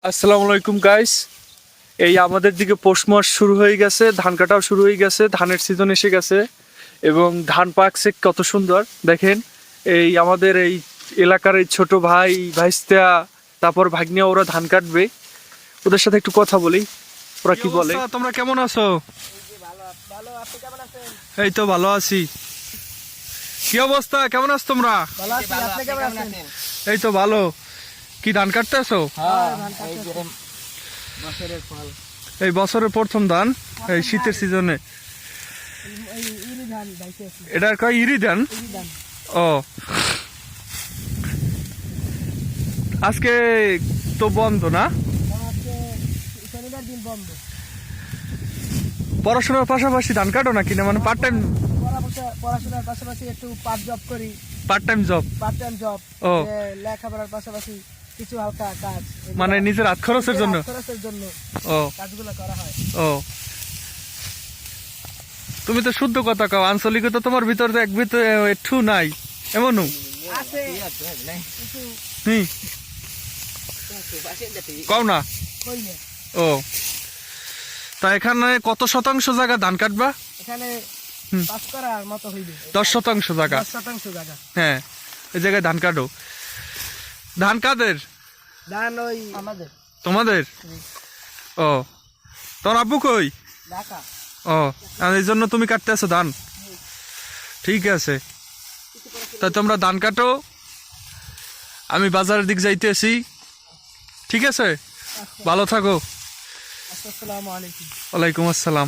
আসসালামু আলাইকুম গাইস। এই আমাদের দিকে পৌষ মাস শুরু হয়ে গেছে, ধান কাটাও শুরু হয়ে গেছে, ধানের সিজন এসে গেছে এবং ধান পাকছে কত সুন্দর দেখেন। এই আমাদের এই এলাকার এই ছোট ভাই ভাইস্তা তারপর ভাগ্নিয়া ওরা ধান কাটবে, ওদের সাথে একটু কথা বলি, ওরা কি বলে। তোমরা কেমন আছো? এই তো ভালো আছি। কি অবস্থা, কেমন আছো তোমরা? এই তো ভালো। কি ধান কাটতেছো? এই বছরের প্রথম ধান এই শীতের সিজনে। এটার কয় ইরি ধান? ও, আজকে তো বন্ধ না? পড়াশোনার পাশাপাশি ধান কাটো নাকি না, মানে পার্ট টাইম? পড়াশোনার পাশাপাশি একটু পার্ট জব করি। Part time job? ও, লেখাপড়ার পাশাপাশি কিছু হালকা কাজ, মানে নিজের হাত খরচের জন্য? ও, কাজগুলো করা হয়। ও, তুমি তো শুদ্ধ কথা কও, আঞ্চলিকতা তোমার ভিতর তো এক ভিতরে একটু নাই এমনও আছে কিছু কও না? কই না। ও, তা এখানে কত শতাংশ জায়গা ধান কাটবা? এখানে 5 করার মতো হইবে। 10 শতাংশ জায়গা? 10 শতাংশ জায়গা। হ্যাঁ, এই জায়গায় ধান কাটো। ধান কাদের? ধান ওই আমাদের। তোমাদের? ও, তোর আব্বু কই? ঢাকা। ও, আর এই জন্য তুমি কাটতে আছো ধান? ঠিক আছে, তা তোমরা ধান কাটো, আমি বাজারের দিক যাইতে আছি। ঠিক আছে, ভালো থাকো। আসসালামু আলাইকুম। ওয়ালাইকুম আসসালাম।